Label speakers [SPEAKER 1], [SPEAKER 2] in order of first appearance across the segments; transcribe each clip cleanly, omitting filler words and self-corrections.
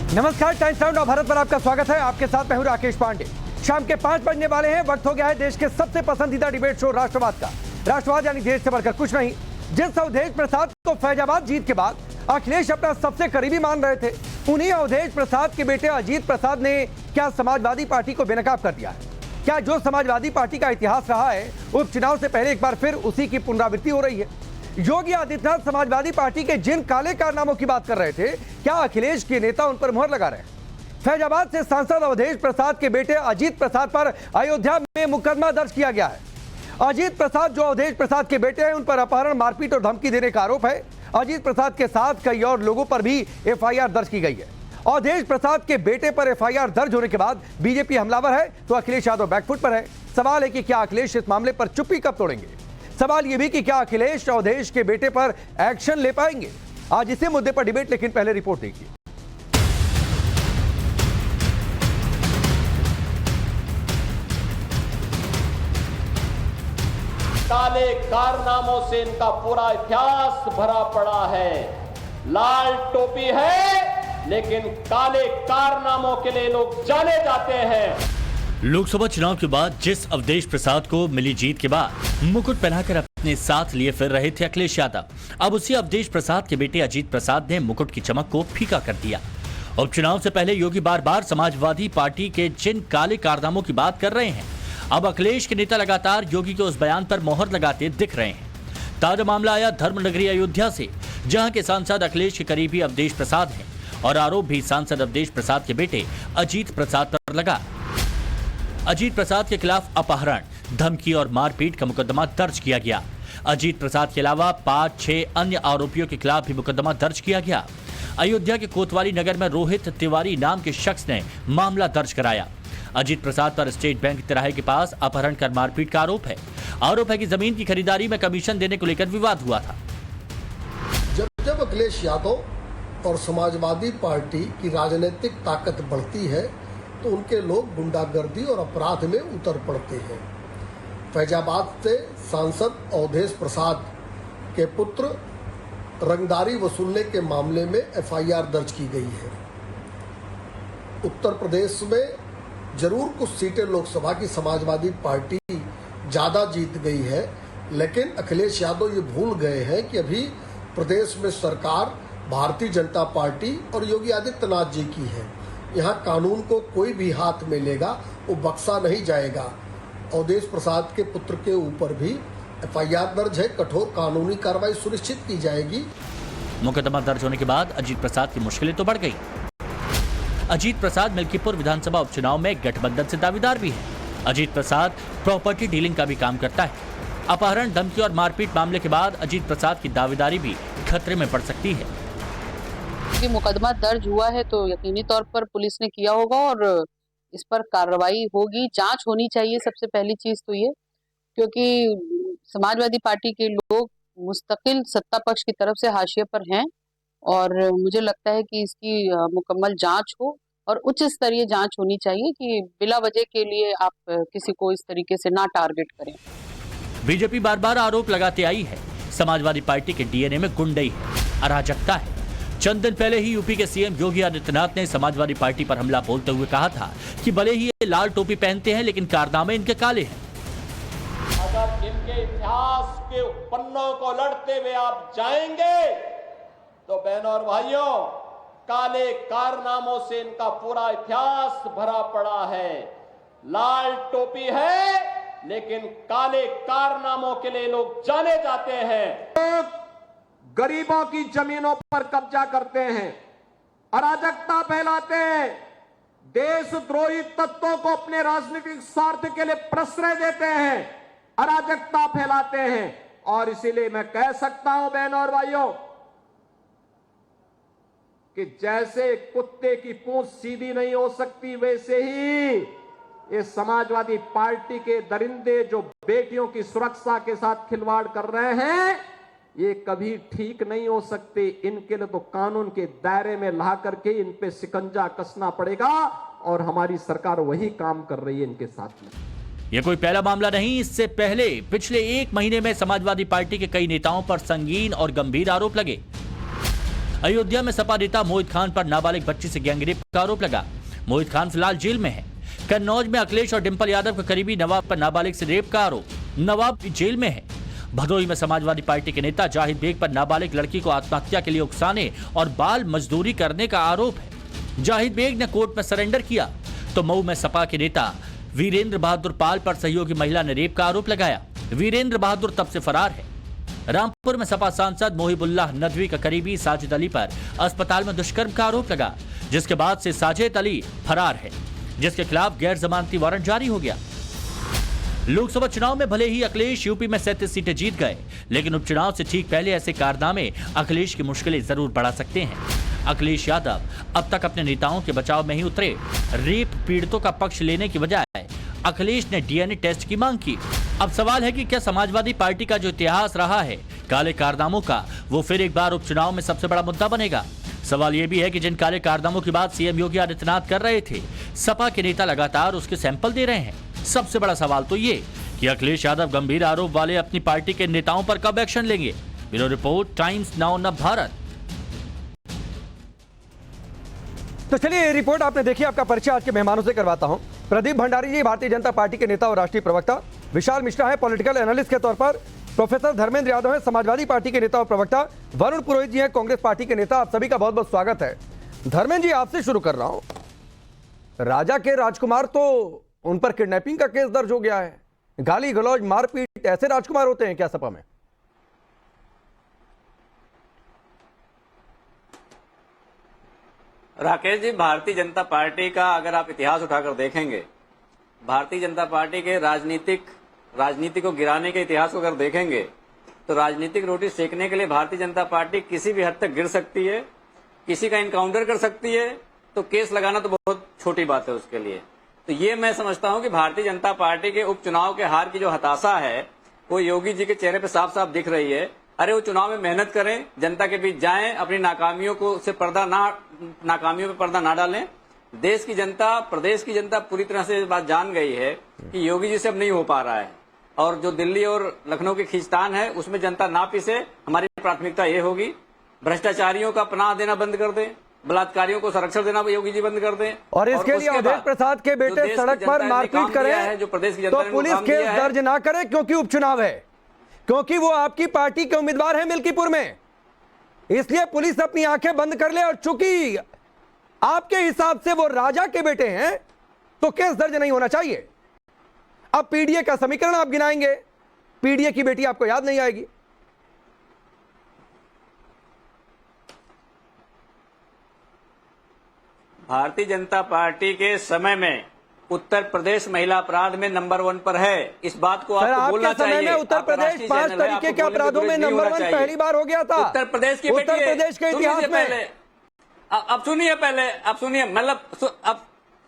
[SPEAKER 1] नमस्कार, times now Bharat पर आपका स्वागत है। आपके साथ मैं हूं राकेश पांडे। शाम के 5 बजने वाले हैं। वक्त हो गया है देश के सबसे पसंदीदा डिबेट शो राष्ट्रवाद का। राष्ट्रवाद यानी देश से बढ़कर कुछ नहीं। जिस अवधेश प्रसाद को फैजाबाद जीत के बाद अखिलेश अपना सबसे करीबी मान रहे थे, उन्हीं अवधेश प्रसाद के बेटे अजीत प्रसाद ने क्या समाजवादी पार्टी को बेनकाब कर दिया है? क्या जो समाजवादी पार्टी का इतिहास रहा है, उपचुनाव से पहले एक बार फिर उसी की पुनरावृत्ति हो रही है? योगी आदित्यनाथ समाजवादी पार्टी के जिन काले कारनामों की बात कर रहे थे, क्या अखिलेश के नेता उन पर मुहर लगा रहे हैं? फैजाबाद से सांसद अवधेश प्रसाद के बेटे अजीत प्रसाद पर अयोध्या में मुकदमा दर्ज किया गया है। अजीत प्रसाद जो अवधेश प्रसाद के बेटे हैं, उन पर अपहरण, मारपीट और धमकी देने का आरोप है। अजीत प्रसाद के साथ कई और लोगों पर भी एफआईआर दर्ज की गई है। अवधेश प्रसाद के बेटे पर एफआईआर दर्ज होने के बाद बीजेपी हमलावर है तो अखिलेश यादव बैकफुट पर है। सवाल है कि क्या अखिलेश इस मामले पर चुप्पी कब तोड़ेंगे? सवाल यह भी कि क्या अखिलेश अवधेश के बेटे पर एक्शन ले पाएंगे? आज इसी मुद्दे पर डिबेट, लेकिन पहले रिपोर्ट देखिए।
[SPEAKER 2] काले कारनामों से इनका पूरा इतिहास भरा पड़ा है। लाल टोपी है, लेकिन काले कारनामों के लिए लोग जाने जाते हैं।
[SPEAKER 3] लोकसभा चुनाव के बाद जिस अवधेश प्रसाद को मिली जीत के बाद मुकुट पहनाकर अपने साथ लिए फिर रहे थे अखिलेश यादव, अब उसी अवधेश प्रसाद के बेटे अजीत प्रसाद ने मुकुट की चमक को फीका कर दिया। उपचुनाव से पहले योगी बार बार समाजवादी पार्टी के जिन काले कारनामों की बात कर रहे हैं, अब अखिलेश के नेता लगातार योगी के उस बयान पर मोहर लगाते दिख रहे हैं। ताजा मामला आया धर्मनगरी अयोध्या से, जहां के सांसद अखिलेश के करीबी अवधेश प्रसाद हैं और आरोप भी सांसद अवधेश प्रसाद के बेटे अजीत प्रसाद पर लगा। अजीत प्रसाद के खिलाफ अपहरण, धमकी और मारपीट का मुकदमा दर्ज किया गया। अजीत प्रसाद के अलावा 5-6 अन्य आरोपियों के खिलाफ भी मुकदमा दर्ज किया गया। अयोध्या के कोतवाली नगर में रोहित तिवारी नाम के शख्स ने मामला दर्ज कराया। अजीत प्रसाद पर स्टेट बैंक तिराहे के पास अपहरण कर मारपीट का आरोप है। आरोप है कि जमीन की खरीदारी में कमीशन देने को लेकर विवाद हुआ था।
[SPEAKER 4] जब अखिलेश यादव और समाजवादी पार्टी की राजनीतिक ताकत बढ़ती है तो उनके लोग गुंडागर्दी और अपराध में उतर पड़ते हैं। फैजाबाद से सांसद अवधेश प्रसाद के पुत्र रंगदारी वसूलने के मामले में एफआईआर दर्ज की गई है। उत्तर प्रदेश में जरूर कुछ सीटें लोकसभा की समाजवादी पार्टी ज़्यादा जीत गई है, लेकिन अखिलेश यादव ये भूल गए हैं कि अभी प्रदेश में सरकार भारतीय जनता पार्टी और योगी आदित्यनाथ जी की है। यहाँ कानून को कोई भी हाथ में लेगा वो बख्शा नहीं जाएगा। अवधेश प्रसाद के पुत्र के ऊपर भी एफआईआर दर्ज है। कठोर कानूनी कार्रवाई सुनिश्चित की जाएगी।
[SPEAKER 3] मुकदमा दर्ज होने के बाद अजीत प्रसाद की मुश्किलें तो बढ़ गई। अजीत प्रसाद मिल्कीपुर विधानसभा उपचुनाव में गठबंधन से दावेदार भी है। अजीत प्रसाद प्रॉपर्टी डीलिंग का भी काम करता है। अपहरण, धमकी और मारपीट मामले के बाद अजीत प्रसाद की दावेदारी भी खतरे में पड़ सकती है।
[SPEAKER 5] कि मुकदमा दर्ज हुआ है तो यकीनी तौर पर पुलिस ने किया होगा और इस पर कार्रवाई होगी, जांच होनी चाहिए। सबसे पहली चीज तो ये, क्योंकि समाजवादी पार्टी के लोग मुस्तकिल सत्ता पक्ष की तरफ से हाशिए पर हैं और मुझे लगता है कि इसकी मुकम्मल जांच हो और उच्च स्तरीय जांच होनी चाहिए कि बिला वजह के लिए आप किसी को इस तरीके से ना टारगेट करें।
[SPEAKER 3] बीजेपी बार बार आरोप लगाते आई है, समाजवादी पार्टी के डीएनए में गुंडई है, अराजकता है। चंद दिन पहले ही यूपी के सीएम योगी आदित्यनाथ ने समाजवादी पार्टी पर हमला बोलते हुए कहा था कि भले ही ये लाल टोपी पहनते हैं, लेकिन कारनामे इनके काले हैं।
[SPEAKER 2] अगर इनके इतिहास के पन्नों को लड़ते हुए आप जाएंगे तो बहनों और भाइयों, काले कारनामों से इनका पूरा इतिहास भरा पड़ा है। लाल टोपी है, लेकिन काले कारनामों के लिए लोग जाने जाते हैं।
[SPEAKER 6] गरीबों की जमीनों पर कब्जा करते हैं, अराजकता फैलाते हैं, देशद्रोही तत्वों को अपने राजनीतिक स्वार्थ के लिए प्रश्रय देते हैं, अराजकता फैलाते हैं। और इसीलिए मैं कह सकता हूं बहनों और भाइयों कि जैसे कुत्ते की पूंछ सीधी नहीं हो सकती, वैसे ही ये समाजवादी पार्टी के दरिंदे जो बेटियों की सुरक्षा के साथ खिलवाड़ कर रहे हैं, ये कभी ठीक नहीं हो सकते। इनके लिए तो कानून के दायरे में ला करके इन पे शिकंजा कसना पड़ेगा और हमारी सरकार वही काम कर रही है इनके साथ में।
[SPEAKER 3] यह कोई पहला मामला नहीं। इससे पहले पिछले 1 महीने में समाजवादी पार्टी के कई नेताओं पर संगीन और गंभीर आरोप लगे। अयोध्या में सपा नेता मोहित खान पर नाबालिग बच्ची से गैंगरेप का आरोप लगा। मोहित खान फिलहाल जेल में है। कन्नौज में अखिलेश और डिंपल यादव के करीबी नवाब पर नाबालिग से रेप का आरोप, नवाब भी जेल में है। भदोही में समाजवादी पार्टी के नेता जाहिद बेग पर नाबालिग लड़की को आत्महत्या के लिए उकसाने और बाल मजदूरी करने का आरोप है। जाहिद बेग ने कोर्ट में सरेंडर किया। तो मऊ में सपा के नेता वीरेंद्र बहादुर पाल पर सहयोगी महिला ने रेप का आरोप लगाया। वीरेंद्र बहादुर तब से फरार है। रामपुर में सपा सांसद मोहिबुल्लाह नदवी का करीबी साजिद अली पर अस्पताल में दुष्कर्म का आरोप लगा, जिसके बाद से साजिद अली फरार है, जिसके खिलाफ गैर जमानती वारंट जारी हो गया। लोकसभा चुनाव में भले ही अखिलेश यूपी में 37 सीटें जीत गए, लेकिन उपचुनाव से ठीक पहले ऐसे कारनामे अखिलेश की मुश्किलें जरूर बढ़ा सकते हैं। अखिलेश यादव अब तक अपने नेताओं के बचाव में ही उतरे। रेप पीड़ितों का पक्ष लेने की बजाय अखिलेश ने डीएनए टेस्ट की मांग की। अब सवाल है कि क्या समाजवादी पार्टी का जो इतिहास रहा है काले कारनामों का, वो फिर एक बार उपचुनाव में सबसे बड़ा मुद्दा बनेगा। सवाल यह भी है कि जिन काले कारनामों की बात सीएम योगी आदित्यनाथ कर रहे थे, सपा के नेता लगातार उसके सैंपल दे रहे हैं। सबसे बड़ा सवाल तो ये कि अखिलेश यादव गंभीर आरोप वाले अपनी पार्टी के नेताओं पर कब एक्शन लेंगे। ब्यूरो रिपोर्ट, टाइम्स नाउ नव भारत।
[SPEAKER 1] तो चलिए, ये रिपोर्ट आपने देखी। आपका परिचय आज के मेहमानों से करवाता हूं। प्रदीप भंडारी जी भारतीय जनता पार्टी के नेता और राष्ट्रीय प्रवक्ता, विशाल मिश्रा है पॉलिटिकल एनालिस्ट के तौर पर, प्रोफेसर धर्मेंद्र यादव है समाजवादी पार्टी के नेता और प्रवक्ता, वरुण पुरोहित जी हैं कांग्रेस पार्टी के नेता। आप सभी का बहुत बहुत स्वागत है। धर्मेंद्र जी, आपसे शुरू कर रहा हूं। राजा के राजकुमार तो उन पर किडनैपिंग का केस दर्ज हो गया है, गाली गलौज मारपीट, ऐसे राजकुमार होते हैं क्या सपा में?
[SPEAKER 7] राकेश जी, भारतीय जनता पार्टी का अगर आप इतिहास उठाकर देखेंगे, भारतीय जनता पार्टी के राजनीति को गिराने के इतिहास को अगर देखेंगे, तो राजनीतिक रोटी सेकने के लिए भारतीय जनता पार्टी किसी भी हद तक गिर सकती है, किसी का इनकाउंटर कर सकती है, तो केस लगाना तो बहुत छोटी बात है उसके लिए। तो ये मैं समझता हूं कि भारतीय जनता पार्टी के उपचुनाव के हार की जो हताशा है, वो योगी जी के चेहरे पे साफ साफ दिख रही है। अरे वो चुनाव में मेहनत करें, जनता के बीच जाएं, अपनी नाकामियों पे पर्दा ना डालें। देश की जनता, प्रदेश की जनता पूरी तरह से इस बात जान गई है कि योगी जी से अब नहीं हो पा रहा है, और जो दिल्ली और लखनऊ की खींचतान है उसमें जनता ना पिसे। हमारी प्राथमिकता ये होगी, भ्रष्टाचारियों का पनाह देना बंद कर दें, बलात्कारियों को संरक्षण देना योगी जी बंद कर दें,
[SPEAKER 1] और इसके लिए अवधेश प्रसाद के बेटे सड़क पर मारपीट करें
[SPEAKER 7] जो प्रदेश की जनता
[SPEAKER 1] तो पुलिस केस दर्ज ना करे, क्योंकि उपचुनाव है, क्योंकि वो आपकी पार्टी के उम्मीदवार हैं मिल्कीपुर में, इसलिए पुलिस अपनी आंखें बंद कर ले। और चूंकि आपके हिसाब से वो राजा के बेटे हैं तो केस दर्ज नहीं होना चाहिए। अब पीडीए का समीकरण आप गिनाएंगे, पीडीए की बेटी आपको याद नहीं आएगी।
[SPEAKER 7] भारतीय जनता पार्टी के समय में उत्तर प्रदेश महिला अपराध में नंबर 1 पर है। इस बात को आपको बोलना चाहिए।
[SPEAKER 1] समय में उत्तर प्रदेश 5 तरीके के अपराधों में नंबर 1 पहली बार हो गया था।
[SPEAKER 7] उत्तर प्रदेश के
[SPEAKER 1] इतिहास में।
[SPEAKER 7] अब सुनिए पहले, अब सुनिए, मतलब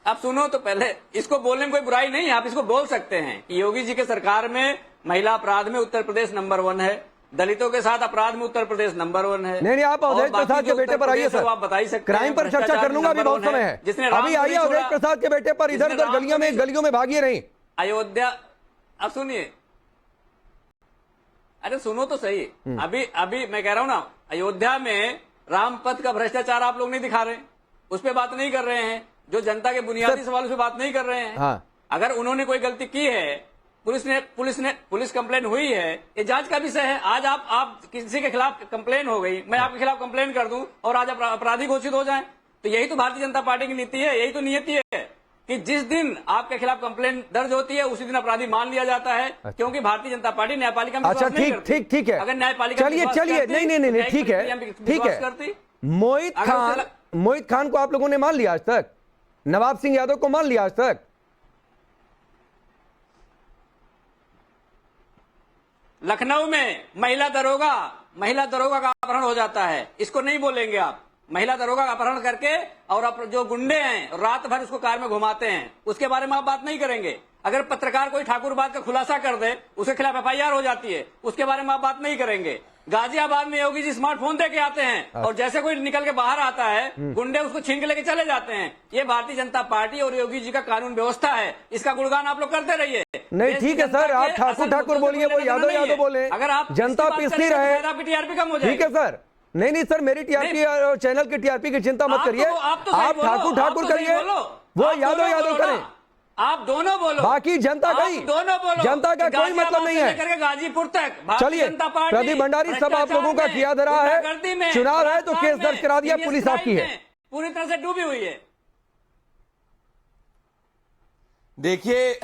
[SPEAKER 7] अब सुनो तो पहले। इसको बोलने में कोई बुराई नहीं है, आप इसको बोल सकते हैं कि योगी जी के सरकार में महिला अपराध में उत्तर प्रदेश नंबर 1 है, दलितों के साथ अपराध में उत्तर प्रदेश नंबर 1 है।
[SPEAKER 1] नहीं, आप अवधेश प्रसाद के बेटे पर आइए सर,
[SPEAKER 7] आप बता ही सकते हैं।
[SPEAKER 1] क्राइम पर चर्चा कर लूंगा, अभी बहुत समय है। अभी आइए अवधेश प्रसाद के बेटे पर, इधर उधर गलियों में भागिए नहीं।
[SPEAKER 7] अयोध्या, अब सुनिए, अरे सुनो तो सही। अभी मैं कह रहा हूं ना, अयोध्या में रामपथ का भ्रष्टाचार आप लोग नहीं दिखा रहे, उस पर बात नहीं कर रहे हैं, जो जनता के बुनियादी सवालों पे बात नहीं कर रहे हैं।
[SPEAKER 1] हाँ।
[SPEAKER 7] अगर उन्होंने कोई गलती की है, पुलिस कंप्लेन हुई है, ये जांच का विषय है। आज आप किसी के खिलाफ कंप्लेन हो गई, मैं आपके खिलाफ कंप्लेन कर दूं और आज अपराधी घोषित हो जाएं, तो यही तो भारतीय जनता पार्टी की नीति है, यही तो नियति है कि जिस दिन आपके खिलाफ कंप्लेन दर्ज होती है उसी दिन अपराधी मान लिया जाता है। अच्छा। क्योंकि भारतीय जनता पार्टी न्यायपालिका में
[SPEAKER 1] अच्छा, ठीक है।
[SPEAKER 7] अगर न्यायपालिका
[SPEAKER 1] चलिए नहीं, ठीक है। मोहित खान को आप लोगों ने मान लिया आज तक? नवाब सिंह यादव को मान लिया आज तक?
[SPEAKER 7] लखनऊ में महिला दरोगा का अपहरण हो जाता है, इसको नहीं बोलेंगे आप। महिला दरोगा का अपहरण करके और जो गुंडे हैं रात भर उसको कार में घुमाते हैं, उसके बारे में आप बात नहीं करेंगे। अगर पत्रकार कोई ठाकुरबाद का खुलासा कर दे, उसके खिलाफ एफआईआर हो जाती है, उसके बारे में आप बात नहीं करेंगे। गाजियाबाद में योगी जी स्मार्टफोन दे के आते हैं और जैसे कोई निकल के बाहर आता है, गुंडे उसको छीन के लेके चले जाते हैं। ये भारतीय जनता पार्टी और योगी जी का कानून व्यवस्था है, इसका गुणगान आप लोग करते रहिए।
[SPEAKER 1] नहीं, ठीक है सर, आप ठाकुर बोलिए, वो यादव बोले।
[SPEAKER 7] अगर आप
[SPEAKER 1] जनता पिसती रहे,
[SPEAKER 7] टीआरपी कम हो जाए।
[SPEAKER 1] ठीक है सर, नहीं नहीं सर, मेरी टीआरपी और चैनल की टीआरपी की चिंता मत करिए। आप ठाकुर करिए, वो यादव करें,
[SPEAKER 7] आप दोनों बोलो,
[SPEAKER 1] बाकी जनता का ही,
[SPEAKER 7] दोनों बोलो,
[SPEAKER 1] जनता का कोई मतलब नहीं है।
[SPEAKER 7] गाजीपुर तक
[SPEAKER 1] चलिए, प्रदीप भंडारी सब आप लोगों का किया धरा है, चुनाव है तो केस दर्ज करा दिया, पुलिस आपकी है,
[SPEAKER 7] पूरी तरह से डूबी हुई है।
[SPEAKER 8] देखिए,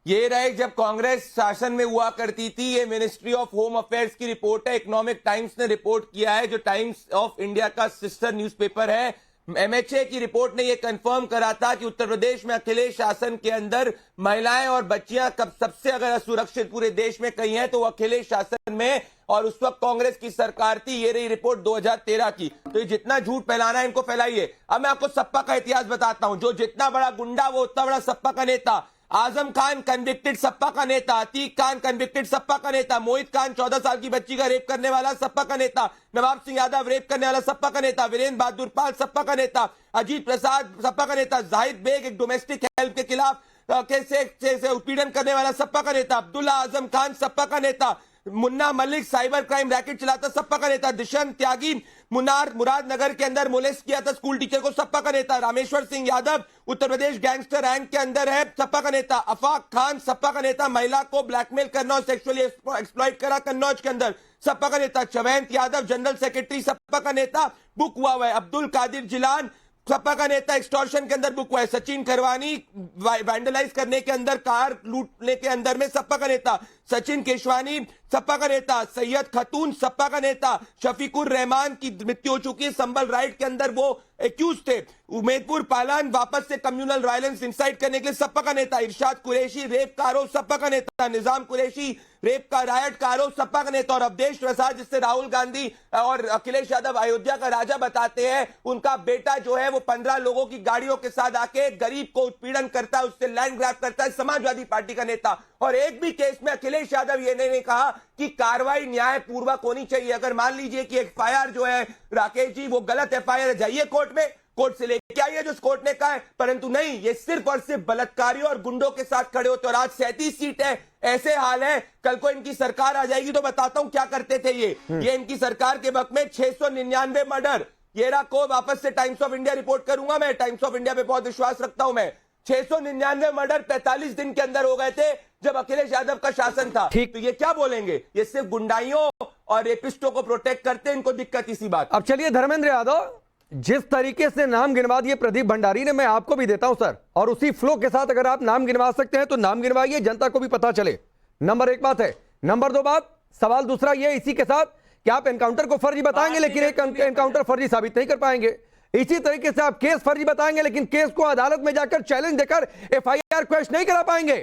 [SPEAKER 8] ये रहे जब कांग्रेस शासन में हुआ करती थी, ये मिनिस्ट्री ऑफ होम अफेयर्स की रिपोर्ट है, इकोनॉमिक टाइम्स ने रिपोर्ट किया है, जो टाइम्स ऑफ इंडिया का सिस्टर न्यूज़पेपर है। एमएचए की रिपोर्ट ने यह कंफर्म करा था कि उत्तर प्रदेश में अखिलेश शासन के अंदर महिलाएं और बच्चियां कब सबसे अगर असुरक्षित पूरे देश में कहीं है तो अखिलेश शासन में, और उस वक्त कांग्रेस की सरकार थी। ये रही रिपोर्ट 2013 की। तो ये जितना झूठ फैलाना है इनको फैलाइए। अब मैं आपको सपा का इतिहास बताता हूं। जो जितना बड़ा गुंडा वो उतना बड़ा सपा का नेता। आजम खान कन्विक्टेड सपा का नेता, अतीक खान कन्विक्टेड सपा का नेता, मोहित खान 14 साल की बच्ची का रेप करने वाला सपा का नेता, नवाब सिंह यादव रेप करने वाला सपा का नेता, वीरेंद्र बहादुर पाल सपा का नेता, अजीत प्रसाद सपा का नेता, जाहिद बेग एक डोमेस्टिक हेल्प के खिलाफ कैसे उत्पीड़न करने वाला सपा का नेता, अब्दुल्ला आजम खान सपा का नेता, Munna Malik cyber crime racket चलाता सपा का नेता, दिशन त्यागी मुरादनगर के अंदर मोलेस्ट किया था स्कूल टीचर को सपा का नेता, रामेश्वर सिंह यादव उत्तर प्रदेश गैंगस्टर रैंक के अंदर है सपा का नेता, अफाक खान सपा का नेता, महिला को ब्लैकमेल करना और सेक्सुअली एक्सप्लॉइट करा कन्नौज के अंदर सपा का नेता, चवैंत यादव जनरल सेक्रेटरी सपा का नेता बुक हुआ है, अब्दुल कादिर जिलान सपा का नेता एक्सटॉर्शन के अंदर बुक हुआ है, सचिन खरवानी वैंडलाइज करने के अंदर कार लूटने के अंदर में सपा का नेता, सचिन केशवानी सपा का नेता, सैयद खतून सपा का नेता, शफीकुर रहमान की मृत्यु हो चुकी है, संबल राइट के अंदर वो एक्यूज थे, उमेदपुर पालान वापस से कम्युनल वायलेंस इंसाइट करने के लिए सपा का नेता, इरशाद कुरैशी रेप का आरोप सपा का नेता, निजाम कुरैशी रेप का रायट का आरोप सपा का नेता, और अवधेश प्रसाद जिससे राहुल गांधी और अखिलेश यादव अयोध्या का राजा बताते हैं, उनका बेटा जो है वो 15 लोगों की गाड़ियों के साथ आके गरीब को उत्पीड़न करता है, उससे लैंड ग्रैब करता है, समाजवादी पार्टी का नेता। और एक भी केस में अखिलेश यादव ये नहीं कहा कि कार्रवाई न्याय पूर्वक होनी चाहिए। अगर मान लीजिए कि एफआईआर जो है राकेश जी वो गलत एफआईआर है, जाइए कोर्ट में, कोर्ट से लेके आइए जो कोर्ट ने कहा है, परंतु नहीं, ये सिर्फ और सिर्फ बलात्कारियों और गुंडों के साथ खड़े होते। और आज 37 सीट है, ऐसे हाल है, कल को इनकी सरकार आ जाएगी तो बताता हूं क्या करते थे ये इनकी सरकार के वक्त में 699 मर्डर। ये रहा को वापस से टाइम्स ऑफ इंडिया रिपोर्ट करूंगा, मैं टाइम्स ऑफ इंडिया पे बहुत विश्वास रखता हूं मैं। 699 मर्डर 45 दिन के अंदर हो गए थे जब अखिलेश यादव का शासन था। तो ये क्या बोलेंगे, ये सिर्फ गुंडाइयों और रेपिस्टों को प्रोटेक्ट करते हैं, इनको दिक्कत इसी बात।
[SPEAKER 1] अब चलिए धर्मेंद्र यादव, जिस तरीके से नाम गिनवा दिए प्रदीप भंडारी ने, मैं आपको भी देता हूं सर, और उसी फ्लो के साथ अगर आप नाम गिनवा सकते हैं तो नाम गिनवाइए, जनता को भी पता चले। नंबर 1 बात है। नंबर 2 बात, सवाल दूसरा ये इसी के साथ कि आप एनकाउंटर को फर्जी बताएंगे लेकिन एक एनकाउंटर फर्जी साबित नहीं कर पाएंगे। इसी तरीके से आप केस फर्जी बताएंगे लेकिन केस को अदालत में जाकर चैलेंज देकर एफआईआर क्वेश्चन नहीं करा पाएंगे।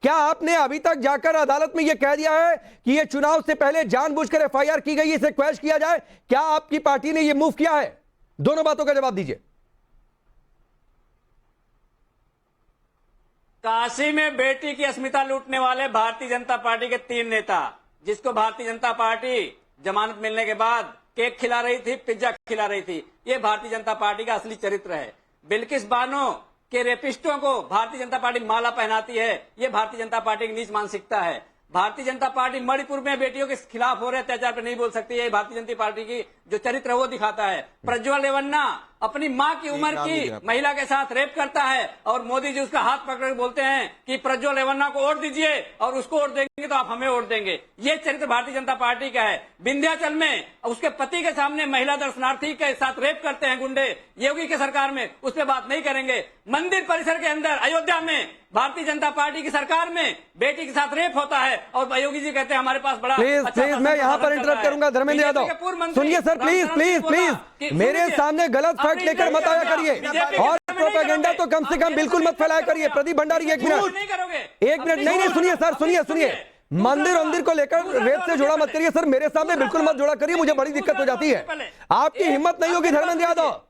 [SPEAKER 1] क्या आपने अभी तक जाकर अदालत में यह कह दिया है कि यह चुनाव से पहले जानबूझकर एफआईआर की गई, इसे क्वेश्चन किया जाए? क्या आपकी पार्टी ने यह मूव किया है? दोनों बातों का जवाब दीजिए।
[SPEAKER 7] काशी में बेटी की अस्मिता लूटने वाले भारतीय जनता पार्टी के 3 नेता, जिसको भारतीय जनता पार्टी जमानत मिलने के बाद केक खिला रही थी, पिज्जा खिला रही थी, ये भारतीय जनता पार्टी का असली चरित्र है। बिल्किस बानो के रेपिस्टों को भारतीय जनता पार्टी माला पहनाती है, ये भारतीय जनता पार्टी की नीच मानसिकता है। भारतीय जनता पार्टी मणिपुर में बेटियों के खिलाफ हो रहे अत्याचार पर नहीं बोल सकती है, भारतीय जनता पार्टी की जो चरित्र है वो दिखाता है। प्रज्वल रेवन्ना अपनी मां की उम्र की महिला के साथ रेप करता है और मोदी जी उसका हाथ पकड़ बोलते हैं कि प्रज्वल रेवन्ना को वोट दीजिए और उसको वोट देंगे तो आप हमें वोट देंगे। ये चरित्र भारतीय जनता पार्टी का है। विंध्याचल में उसके पति के सामने महिला दर्शनार्थी के साथ रेप करते हैं गुंडे, योगी की सरकार में उस पर बात नहीं करेंगे। मंदिर परिसर के अंदर अयोध्या में भारतीय जनता पार्टी की सरकार में बेटी के साथ रेप होता है और योगी जी कहते हैं हमारे पास बड़ा
[SPEAKER 1] प्लीज मैं यहाँ पर इंटरप्ट करूंगा। धर्मेंद्र यादव सुनिए सर, प्लीज प्लीज प्लीज मेरे सामने गलत फैक्ट लेकर मत आया करिए और प्रोपेगेंडा तो कम से कम बिल्कुल मत फैलाया करिए। प्रदीप भंडारी एक मिनट नहीं सुनिए सर, सुनिए मंदिर को लेकर वेद से जोड़ा मत करिए सर, मेरे सामने बिल्कुल मत जोड़ा करिए, मुझे बड़ी दिक्कत हो जाती है। आपकी हिम्मत नहीं होगी धर्मेंद्र यादव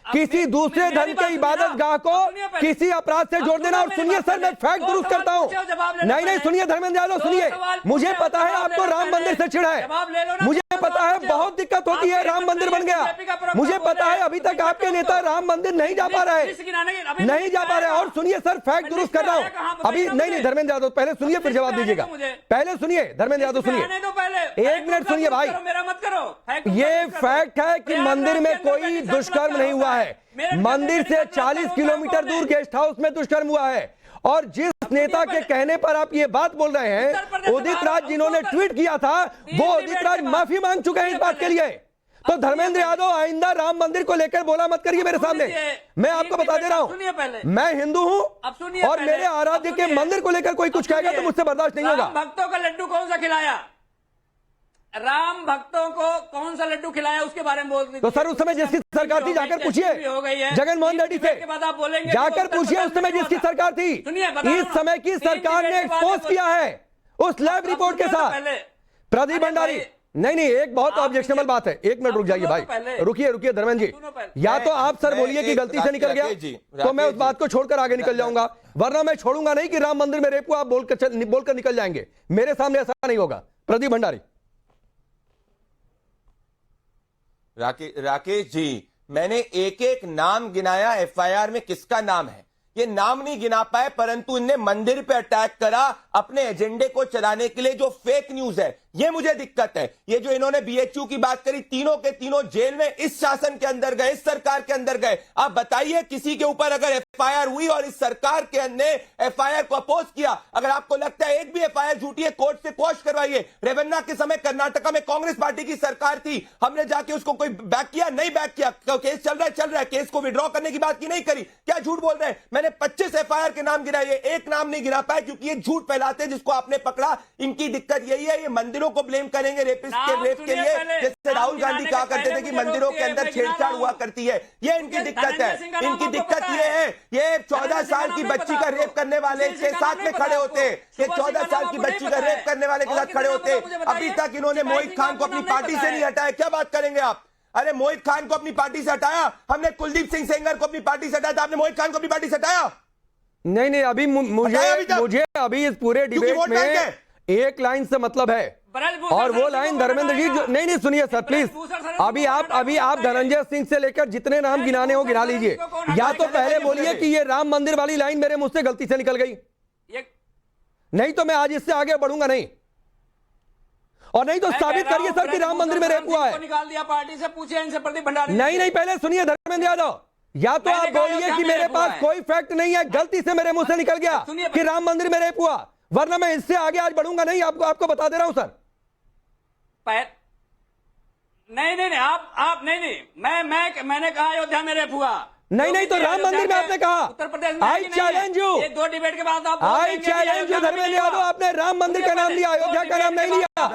[SPEAKER 1] किसी दूसरे धर्म के इबादत गाह को किसी अपराध से जोड़ देना। और सुनिए सर, मैं फैक्ट दुरुस्त करता हूं। नहीं सुनिए धर्मेंद्र यादव सुनिए, मुझे पता है आपको राम मंदिर से चिढ़ है, मुझे पता है बहुत दिक्कत होती है, राम मंदिर बन गया, मुझे पता है अभी तक आपके नेता राम मंदिर नहीं जा पा रहे, नहीं जा पा रहे। और सुनिए सर, फैक्ट दुरुस्त कर रहा हूं अभी, नहीं धर्मेंद्र यादव पहले सुनिए फिर जवाब दीजिएगा, पहले सुनिए धर्मेंद्र यादव सुनिए, एक मिनट सुनिए भाई। ये फैक्ट है कि मंदिर में कोई दुष्कर्म नहीं हुआ है, मंदिर से 40 किलोमीटर दूर गेस्ट हाउस में दुष्कर्म हुआ है। और जिस नेता के कहने पर आप ये बात बोल रहे हैं, उदित राज जिन्होंने ट्वीट किया था, वो उदित राज माफी मांग चुके हैं इस बात के लिए। तो धर्मेंद्र यादव आइंदा राम मंदिर को लेकर बोला मत करिए मेरे सामने, मैं आपको बता दे रहा हूं, मैं हिंदू हूं और मेरे आराध्य के मंदिर को लेकर कोई कुछ कहेगा तो मुझसे बर्दाश्त नहीं होगा।
[SPEAKER 7] भक्तों का लड्डू कौन सा खिलाया, राम भक्तों को कौन सा लड्डू खिलाया, उसके बारे में बोल दीजिए।
[SPEAKER 1] तो सर उस समय जिसकी सरकार थी जाकर पूछिए जगनमोहन रेड्डी से, जाकर पूछिए उस समय जिसकी सरकार थी, इस समय की सरकार ने एक्सपोज किया है उस लैब रिपोर्ट के साथ। प्रदीप भंडारी, नहीं एक बहुत ऑब्जेक्शनल बात है, एक मिनट रुक जाइए भाई, रुकिए धर्मेंद्र जी, या तो आप सर बोलिए कि गलती से निकल गया तो मैं उस बात को छोड़कर आगे निकल जाऊंगा, वरना मैं छोड़ूंगा नहीं कि राम मंदिर में रेप हुआ आप बोलकर निकल जाएंगे, मेरे सामने ऐसा नहीं होगा। प्रदीप भंडारी।
[SPEAKER 8] राकेश जी, मैंने एक एक नाम गिनाया, एफआईआर में किसका नाम है ये नाम नहीं गिना पाए, परंतु इनने मंदिर पे अटैक करा अपने एजेंडे को चलाने के लिए, जो फेक न्यूज है ये मुझे दिक्कत है। ये जो इन्होंने बीएचयू की बात करी, तीनों के तीनों जेल में इस शासन के अंदर गए, इस सरकार के अंदर गए। आप बताइए किसी के ऊपर अगर एफआईआर हुई और इस सरकार के अंदर एफआईआर को अपोज किया, अगर आपको लगता है एक भी एफआईआर झूठी है, कोर्ट से क्वॉश करवाइए। रेवन्ना के समय कर्नाटका में कांग्रेस पार्टी की सरकार थी, हमने जाके उसको कोई बैक किया? नहीं बैक किया। केस चल रहा है, केस को विड्रॉ करने की बात की नहीं करी। क्या झूठ बोल रहे हैं? मैंने 25 एफआईआर के नाम गिनाए, एक नाम नहीं गिना पाए क्योंकि ये झूठ फैलाते हैं जिसको आपने पकड़ा। इनकी दिक्कत यही है, ये मंदिरों को ब्लेम करेंगे रेपिस्ट के रेप के लिए, जैसे राहुल गांधी कहा करते थे कि मंदिरों के अंदर छेड़छाड़ हुआ करती है। ये इनकी दिक्कत है। इनकी दिक्कत ये है, ये 14 साल की बच्ची का रेप करने वाले के साथ में खड़े होते, ये 14 साल की बच्ची का रेप करने वाले के साथ खड़े होते। अभी तक इन्होंने मोहित खान को अपनी पार्टी से नहीं हटाया। क्या बात करेंगे आप? अरे मोहित खान को अपनी पार्टी से हटाया, हमने कुलदीप सिंह सेंगर को अपनी पार्टी से हटाया था, आपने मोहित खान को अपनी पार्टी से हटाया?
[SPEAKER 1] नहीं अभी मुझे अभी इस पूरे डिबेट में एक लाइन से मतलब है, और वो लाइन धर्मेंद्र जी नहीं सुनिए सर प्लीज, अभी आप धनंजय सिंह से लेकर जितने नाम गिनाने हो गिना लीजिए, या तो पहले बोलिए कि ये राम मंदिर वाली लाइन मेरे मुंह से गलती से निकल गई, नहीं तो मैं आज इससे आगे बढ़ूंगा नहीं, और नहीं तो साबित करिए सर कि राम मंदिर में रेप हुआ है।
[SPEAKER 7] निकाल दिया पार्टी से, पूछे इनसे प्रदीप भंडारी।
[SPEAKER 1] नहीं पहले सुनिए धर्मेंद्र यादव, या तो आप बोलिए कि मेरे पास कोई फैक्ट नहीं है, गलती से मेरे मुंह से निकल गया कि राम मंदिर में रेप हुआ, वरना मैं इससे आगे आज बढ़ूंगा नहीं, आपको बता दे रहा हूं सर।
[SPEAKER 7] नहीं आप नहीं मैंने कहा अयोध्या में रेप हुआ।
[SPEAKER 1] नहीं तो राम मंदिर में आपने कहा।
[SPEAKER 7] उत्तर प्रदेश में
[SPEAKER 1] आई चैलेंज यू,
[SPEAKER 7] ये 2 डिबेट के बाद आप
[SPEAKER 1] I challenge you Dharmendra Yadav, आपने राम मंदिर का नाम लिया, अयोध्या का नाम नहीं लिया।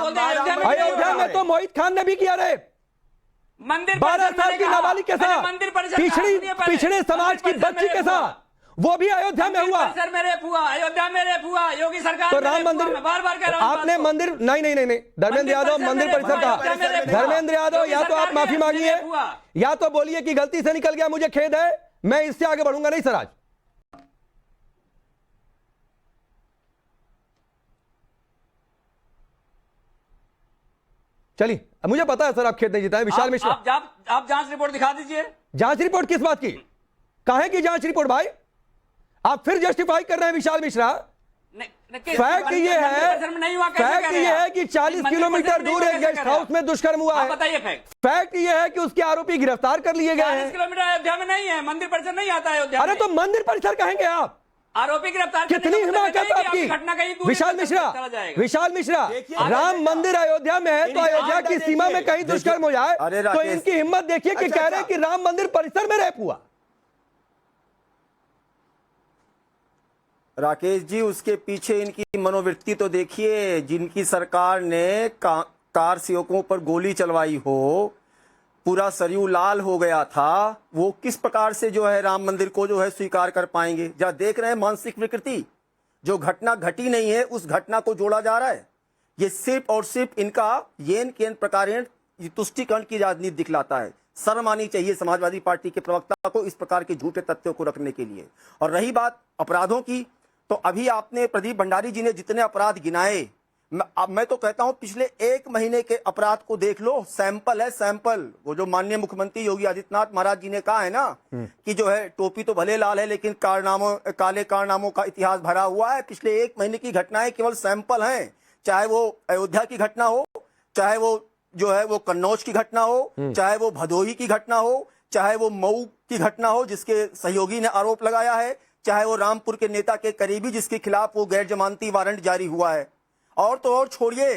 [SPEAKER 1] अयोध्या में तो मोहित खान ने भी किया रेप,
[SPEAKER 7] मंदिर
[SPEAKER 1] 12 साल की नाबालिग के साथ, पिछड़े समाज की बच्ची के साथ, वो भी अयोध्या में हुआ।
[SPEAKER 7] अयोध्या में रेप हुआ, योगी सरकार
[SPEAKER 1] तो राम मंदिर बार कह रहा हूं आपने मंदिर नहीं धर्मेंद्र यादव मंदिर परिसर कहा। धर्मेंद्र यादव या तो आप माफी मांगिए या तो बोलिए कि गलती से निकल गया, मुझे खेद है, मैं इससे आगे बढ़ूंगा नहीं सर आज। चलिए मुझे पता है सर आप खेद नहीं जीता है। विशाल मिश्रा
[SPEAKER 7] आप जांच रिपोर्ट दिखा दीजिए।
[SPEAKER 1] जांच रिपोर्ट किस बात की? काहे की जांच रिपोर्ट भाई? आप फिर जस्टिफाई कर रहे हैं विशाल मिश्रा। फैक्ट ये है कि 40 किलोमीटर दूर एक गेस्ट हाउस में दुष्कर्म हुआ है।
[SPEAKER 7] बताइए
[SPEAKER 1] फैक्ट ये है कि उसके आरोपी गिरफ्तार कर लिए गए हैं।
[SPEAKER 7] 40 किलोमीटर अयोध्या में नहीं है, मंदिर परिसर नहीं आता अयोध्या।
[SPEAKER 1] अरे तो मंदिर परिसर कहेंगे आप?
[SPEAKER 7] आरोपी गिरफ्तार,
[SPEAKER 1] कितनी हिम्मत है आपकी? विशाल मिश्रा राम मंदिर अयोध्या में है तो अयोध्या की सीमा में कहीं दुष्कर्म हो जाए तो इनकी हिम्मत देखिए कि कह रहे हैं कि राम मंदिर परिसर में रेप हुआ।
[SPEAKER 9] राकेश जी, उसके पीछे इनकी मनोवृत्ति तो देखिए। जिनकी सरकार ने कार सेवकों पर गोली चलवाई हो, पूरा सरयू लाल हो गया था, वो किस प्रकार से जो है राम मंदिर को जो है स्वीकार कर पाएंगे? जहाँ देख रहे हैं मानसिक विकृति, जो घटना घटी नहीं है उस घटना को जोड़ा जा रहा है। ये सिर्फ और सिर्फ इनका येन केन प्रकारेण तुष्टिकरण की राजनीति दिखलाता है। शर्म आनी चाहिए समाजवादी पार्टी के प्रवक्ता को इस प्रकार के झूठे तथ्यों को रखने के लिए। और रही बात अपराधों की, तो अभी आपने प्रदीप भंडारी जी ने जितने अपराध गिनाए मैं तो कहता हूं पिछले 1 महीने के अपराध को देख लो, सैंपल है सैंपल। वो जो माननीय मुख्यमंत्री योगी आदित्यनाथ महाराज जी ने कहा है ना कि जो है टोपी तो भले लाल है लेकिन काले कारनामों का इतिहास भरा हुआ है। पिछले 1 महीने की घटनाएं केवल सैंपल हैं, चाहे वो अयोध्या की घटना हो, चाहे वो जो है वो कन्नौज की घटना हो, चाहे वो भदोही की घटना हो, चाहे वो मऊ की घटना हो जिसके सहयोगी ने आरोप लगाया है, चाहे वो रामपुर के नेता के करीबी जिसके खिलाफ वो गैर जमानती वारंट जारी हुआ है। और तो और छोड़िए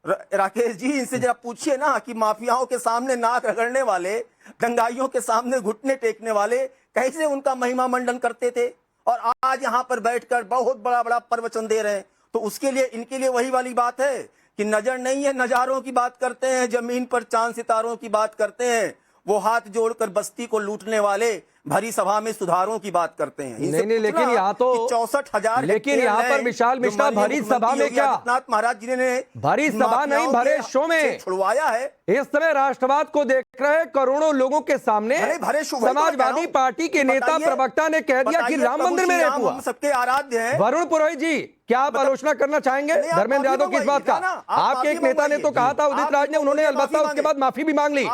[SPEAKER 9] राकेश जी, इनसे जरा पूछिए ना कि माफियाओं के सामने नाक रगड़ने वाले, दंगाइयों के सामने घुटने टेकने वाले कैसे उनका महिमा मंडन करते थे और आज यहाँ पर बैठकर बहुत बड़ा बड़ा प्रवचन दे रहे हैं। तो उसके लिए इनके लिए वही वाली बात है कि नजर नहीं है, नजारों की बात करते हैं, जमीन पर चांद सितारों की बात करते हैं। वो हाथ जोड़कर बस्ती को लूटने वाले भरी सभा में सुधारों की बात करते हैं।
[SPEAKER 1] नहीं, लेकिन यहाँ तो
[SPEAKER 9] 64,000,
[SPEAKER 1] लेकिन यहाँ पर विशाल मिश्रा भरी सभा में क्या,
[SPEAKER 9] आदित्यनाथ महाराज जी ने
[SPEAKER 1] भरी सभा नहीं भरे शो में
[SPEAKER 9] छुड़वाया है।
[SPEAKER 1] इस समय राष्ट्रवाद को देख रहे करोड़ों लोगों के सामने समाजवादी पार्टी के नेता प्रवक्ता ने कह दिया कि राम मंदिर में रेप हुआ।
[SPEAKER 9] सबके आराध्य हैं
[SPEAKER 1] वरुण पुरोहित जी, क्या आप आलोचना करना चाहेंगे धर्मेंद्र यादव की इस बात का? आपके एक नेता ने तो कहा था उदित राज ने, उन्होंने अलबत्ता उसके बाद माफी भी मांग ली,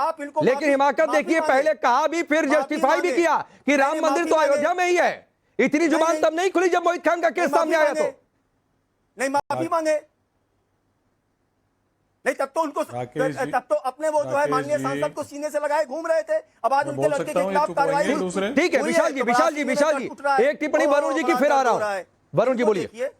[SPEAKER 1] लेकिन हिमाकत देखिए पहले कहा भी फिर जस्टिफाई भी किया कि राम मंदिर तो अयोध्या में ही है। इतनी जुबान तब नहीं खुली जब मोहित खान का केस सामने आया, तो
[SPEAKER 9] नहीं माफी मांगे, नहीं तब तो उनको तब तो अपने वो जो है माननीय सांसद को सीने से लगाए घूम रहे थे। अब आज उनके लड़के के खिलाफ कार्रवाई हुई।
[SPEAKER 1] ठीक है विशाल जी एक टिप्पणी वरुण जी की फिर आ रहा हूं। वरुण जी बोलिए।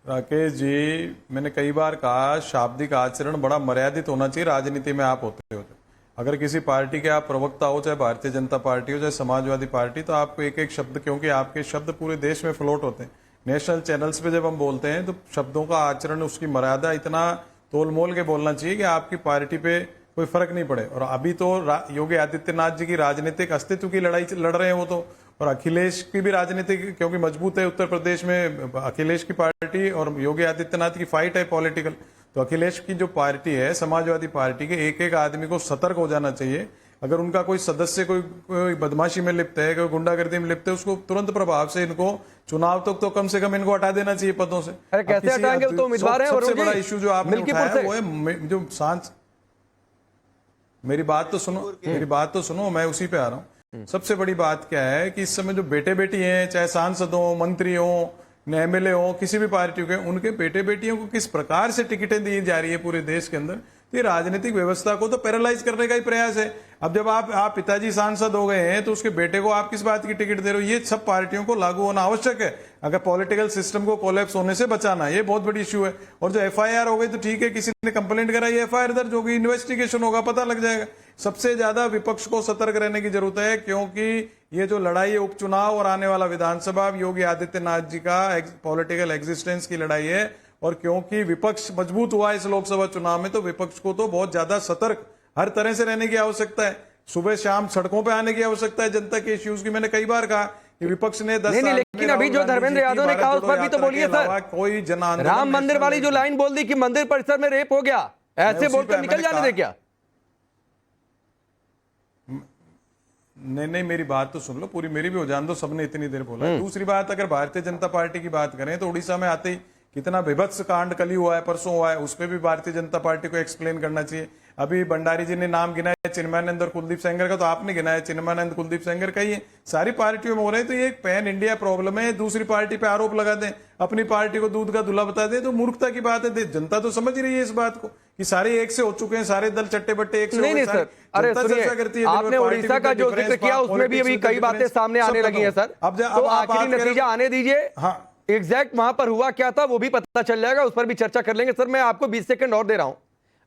[SPEAKER 10] राकेश जी, मैंने कई बार कहा शाब्दिक आचरण बड़ा मर्यादित होना चाहिए राजनीति में आप होते होते। अगर किसी पार्टी के आप प्रवक्ता हो, चाहे भारतीय जनता पार्टी हो चाहे समाजवादी पार्टी, तो आपको एक एक शब्द, क्योंकि आपके शब्द पूरे देश में फ्लोट होते हैं, नेशनल चैनल्स पे जब हम बोलते हैं तो शब्दों का आचरण, उसकी मर्यादा इतना तोल मोल के बोलना चाहिए कि आपकी पार्टी पे कोई फर्क नहीं पड़े। और अभी तो योगी आदित्यनाथ जी की राजनीतिक अस्तित्व की लड़ाई लड़ रहे हैं वो तो, और अखिलेश की भी राजनीतिक क्योंकि मजबूत है उत्तर प्रदेश में अखिलेश की पार्टी और योगी आदित्यनाथ की फाइट है पॉलिटिकल। तो अखिलेश की जो पार्टी है समाजवादी पार्टी के एक एक आदमी को सतर्क हो जाना चाहिए। अगर उनका कोई सदस्य कोई बदमाशी में लिप्त है, कोई गुंडागर्दी में लिप्त है, उसको तुरंत प्रभाव से इनको चुनाव तक तो कम से कम इनको हटा देना चाहिए पदों से।
[SPEAKER 1] अरे कैसे हटाएंगे, तो उम्मीदवार है।
[SPEAKER 10] सबसे बड़ा इश्यू जो आपने उठाया वो है जो सांस, मेरी बात तो सुनो, मैं उसी पे आ रहा हूँ। सबसे बड़ी बात क्या है कि इस समय जो बेटे बेटी हैं, चाहे सांसद हो, मंत्री हो, एमएलए हो, किसी भी पार्टी के, उनके बेटे बेटियों को किस प्रकार से टिकटें दी जा रही है पूरे देश के अंदर, तो ये राजनीतिक व्यवस्था को तो पैरालाइज करने का ही प्रयास है। अब जब आप पिताजी सांसद हो गए हैं तो उसके बेटे को आप किस बात की टिकट दे रहे हो? ये सब पार्टियों को लागू होना आवश्यक है अगर पॉलिटिकल सिस्टम को कोलैप्स होने से बचाना। ये बहुत बड़ी इश्यू है। और जो एफआईआर हो गई तो ठीक है, किसी ने कंप्लेंट कराई, एफआईआर दर्ज होगी, इन्वेस्टिगेशन होगा, पता लग जाएगा। सबसे ज्यादा विपक्ष को सतर्क रहने की जरूरत है, क्योंकि ये जो लड़ाई है उपचुनाव और आने वाला विधानसभा, योगी आदित्यनाथ जी का पॉलिटिकल एग्जिस्टेंस की लड़ाई है। और क्योंकि विपक्ष मजबूत हुआ इस लोकसभा चुनाव में, तो विपक्ष को तो बहुत ज्यादा सतर्क हर तरह से रहने की आवश्यकता है। सुबह शाम सड़कों पे आने की आवश्यकता है जनता के इश्यूज की। मैंने कई बार कहा कि विपक्ष ने 10 साल,
[SPEAKER 1] लेकिन अभी जो धर्मेंद्र यादव ने कहा उस पर भी तो बोलिए सर।
[SPEAKER 10] कोई जन आंदोलन,
[SPEAKER 1] राम मंदिर वाली जो लाइन बोल दी कि मंदिर परिसर में रेप हो गया, ऐसे बोलकर निकल जाने दे क्या?
[SPEAKER 10] नहीं, मेरी बात तो सुन लो पूरी, मेरी भी हो जान दो, सबने इतनी देर बोला। दूसरी बात, अगर भारतीय जनता पार्टी की बात करें तो उड़ीसा में आते ही कितना विभत्स कांड कल ही हुआ है, परसों हुआ है, उस पर भी भारतीय जनता पार्टी को एक्सप्लेन करना चाहिए। अभी भंडारी जी ने नाम गिनाया चिन्मयानंद और कुलदीप सेंगर का, तो आपने गिनाया चिन्मयानंद कुलदीप सेंगर का, ही सारी पार्टियों में हो रहे हैं। तो ये एक पैन इंडिया प्रॉब्लम है। दूसरी पार्टी पे आरोप लगा दें, अपनी पार्टी को दूध का दूल्हा बता दें, तो मूर्खता की बात है। जनता तो समझ ही रही है इस बात को कि सारे एक से हो चुके हैं, सारे दल चट्टे बट्टे एक से।
[SPEAKER 1] नहीं सर, अरे सुनिए, आपने उड़ीसा का जो जिक्र किया उसमें भी अभी कई बातें सामने आने लगी है सर। अब आखिरी नतीजा आने दीजिए, एग्जैक्ट वहां पर हुआ क्या था वो भी पता चल जाएगा, उस पर भी चर्चा कर लेंगे। सर मैं आपको 20 सेकंड और दे रहा हूं।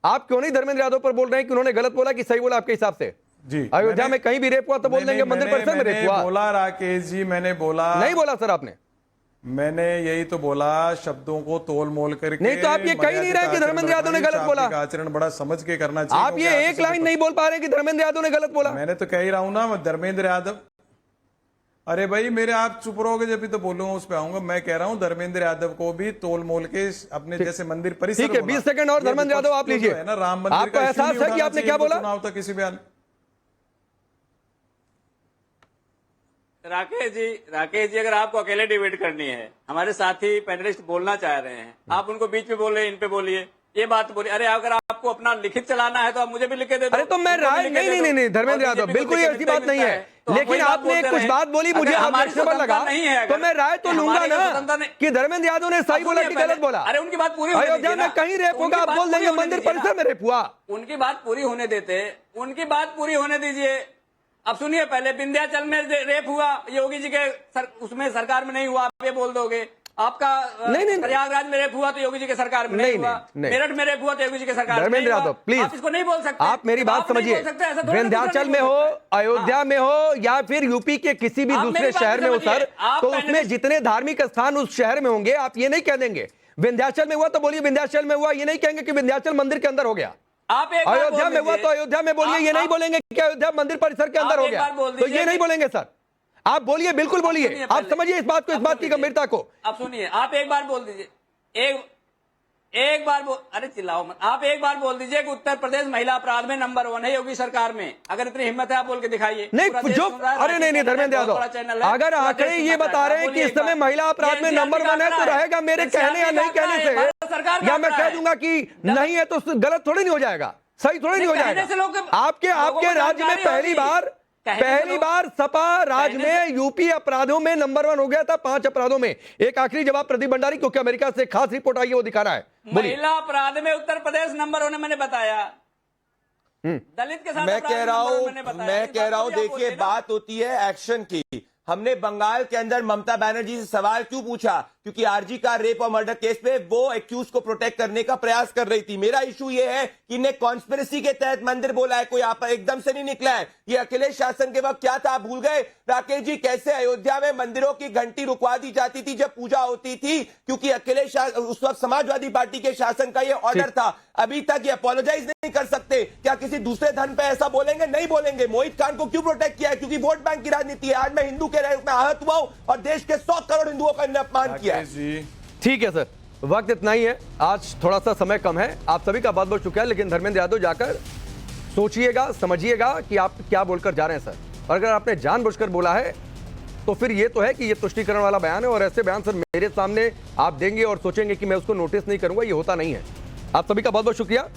[SPEAKER 1] आप क्यों नहीं धर्मेंद्र यादव पर बोल रहे हैं कि उन्होंने गलत बोला कि सही बोला आपके हिसाब से?
[SPEAKER 10] जी,
[SPEAKER 1] अयोध्या में कहीं भी रेप हुआ तो बोल देंगे मंदिर परिसर में रेप हुआ।
[SPEAKER 10] बोला राकेश जी, मैंने बोला
[SPEAKER 1] नहीं बोला सर आपने?
[SPEAKER 10] मैंने यही तो बोला, शब्दों को तोल मोल करके।
[SPEAKER 1] नहीं तो आप ये कह ही नहीं रहे कि धर्मेंद्र यादव ने गलत बोला।
[SPEAKER 10] आचरण बड़ा समझ के करना चाहिए।
[SPEAKER 1] आप ये एक लाइन नहीं बोल पा रहे कि धर्मेंद्र यादव ने गलत बोला।
[SPEAKER 10] मैंने तो कह ही रहा हूं ना, धर्मेंद्र यादव। अरे भाई मेरे, आप चुप रहोगे जब भी तो बोलूंगा, उस पे आऊंगा। मैं कह रहा हूं धर्मेंद्र यादव को भी तोल मोल के अपने जैसे मंदिर परिसर।
[SPEAKER 1] ठीक है, 20 सेकंड और धर्मेंद्र यादव आप लीजिए।
[SPEAKER 10] है ना, राम मंदिर
[SPEAKER 1] आपको एहसास है कि आपने क्या बोला?
[SPEAKER 10] चुनाव तक किसी बयान
[SPEAKER 7] राकेश जी अगर आपको अकेले डिबेट करनी है, हमारे साथी पैनलिस्ट बोलना चाह रहे हैं, आप उनको बीच में बोल रहे हैं, इन पे बोलिए, ये बात बोलिए। अरे अगर आपको अपना लिखित चलाना है तो आप मुझे भी लिख के दे दो।
[SPEAKER 1] अरे तो मैं राय नहीं धर्मेंद्र यादव, बिल्कुल ऐसी बात नहीं है, लेकिन आपने कुछ बात बोली, मुझे ऑब्जेक्शनेबल लगा, तो मैं राय तो लूंगा ना कि धर्मेंद्र यादव ने सही बोला कि गलत बोला।
[SPEAKER 7] अरे उनकी बात पूरी,
[SPEAKER 1] अयोध्या में कहीं रेप होगा आप बोल देंगे, मंदिर परिसर में रेप हुआ।
[SPEAKER 7] उनकी बात पूरी होने देते, उनकी बात पूरी होने दीजिए। अब सुनिए, पहले विंध्याचल में रेप हुआ, योगी जी के उसमें सरकार में नहीं हुआ, आप ये बोल दोगे। आपका प्रयागराज में रेप हुआ तो योगी जी के सरकार में नहीं हुआ, मेरठ में रेप हुआ तो योगी जी के सरकार में नहीं हुआ।
[SPEAKER 1] यादव प्लीज,
[SPEAKER 7] आप इसको नहीं बोल सकते,
[SPEAKER 1] आप मेरी बात समझिए। विंध्याचल में हो, अयोध्या में हो, या फिर यूपी के किसी भी दूसरे शहर में हो सर, तो उसमें जितने धार्मिक स्थान उस शहर में होंगे, आप ये नहीं कह देंगे विंध्याचल में हुआ तो बोलिए विंध्याचल में हुआ, ये नहीं कहेंगे कि विंध्याचल मंदिर के अंदर हो गया।
[SPEAKER 7] आप
[SPEAKER 1] अयोध्या में हुआ तो अयोध्या में बोलिए, ये नहीं बोलेंगे कि अयोध्या मंदिर परिसर के अंदर हो गया, तो ये नहीं बोलेंगे सर। आप बोलिए, बिल्कुल बोलिए, आप समझिए इस बात को, इस बात की गंभीरता को।
[SPEAKER 7] आप सुनिए, आप एक बार बोल दीजिए, एक बार अरे चिल्लाओ मत, आप एक बार बोल दीजिए कि उत्तर प्रदेश महिला अपराध में नंबर 1 है योगी सरकार में। अगर इतनी हिम्मत है आप बोल के दिखाइए।
[SPEAKER 1] नहीं जो, अरे नहीं धर्मेंद्र यादव, अगर आंकड़े ये बता रहे हैं कि इस समय महिला अपराध में नंबर 1 है तो रहेगा मेरे कहने या नहीं कहने से, या मैं कह दूंगा कि नहीं है तो गलत थोड़ी नहीं हो जाएगा, सही थोड़ी नहीं हो जाएगा। आपके राज्य में पहली बार सपा राज में यूपी अपराधों में नंबर 1 हो गया था, 5 अपराधों में। एक आखिरी जवाब प्रदीप भंडारी, क्योंकि अमेरिका से खास रिपोर्ट आई है, वो दिखा रहा है।
[SPEAKER 7] महिला अपराध में उत्तर प्रदेश नंबर 1 मैंने बताया, दलित के साथ
[SPEAKER 8] मैं कह रहा हूं देखिए, बात होती है एक्शन की। हमने बंगाल के अंदर ममता बनर्जी से सवाल क्यों पूछा? क्योंकि आरजी का रेप और मर्डर केस पे वो एक्यूज को प्रोटेक्ट करने का प्रयास कर रही थी। मेरा इशू ये है कि इन्हें कॉन्स्पिरेसी के तहत मंदिर बोला है, कोई आप एकदम से नहीं निकला है। ये अखिलेश शासन के वक्त क्या था, आप भूल गए राकेश जी? कैसे अयोध्या में मंदिरों की घंटी रुकवा दी जाती थी जब पूजा होती थी, क्योंकि अखिलेश उस वक्त समाजवादी पार्टी के शासन का ये ऑर्डर था। अभी तक ये अपोलोजाइज नहीं कर सकते। क्या किसी दूसरे धर्म पे ऐसा बोलेंगे? नहीं बोलेंगे। मोहित खान को क्यों प्रोटेक्ट किया है? क्योंकि वोट बैंक की राजनीति है। आज मैं हिंदू के रूप में आहत हुआ हूं और देश के 100 करोड़ हिंदुओं का इन्हें अपमान किया है।
[SPEAKER 1] ठीक है सर, वक्त इतना ही है, आज थोड़ा सा समय कम है। आप सभी का बहुत बहुत शुक्रिया, लेकिन धर्मेंद्र यादव जाकर सोचिएगा, समझिएगा कि आप क्या बोलकर जा रहे हैं सर। और अगर आपने जानबूझकर बोला है तो फिर ये तो है कि ये तुष्टीकरण वाला बयान है, और ऐसे बयान सर मेरे सामने आप देंगे और सोचेंगे कि मैं उसको नोटिस नहीं करूंगा, ये होता नहीं है। आप सभी का बहुत बहुत शुक्रिया।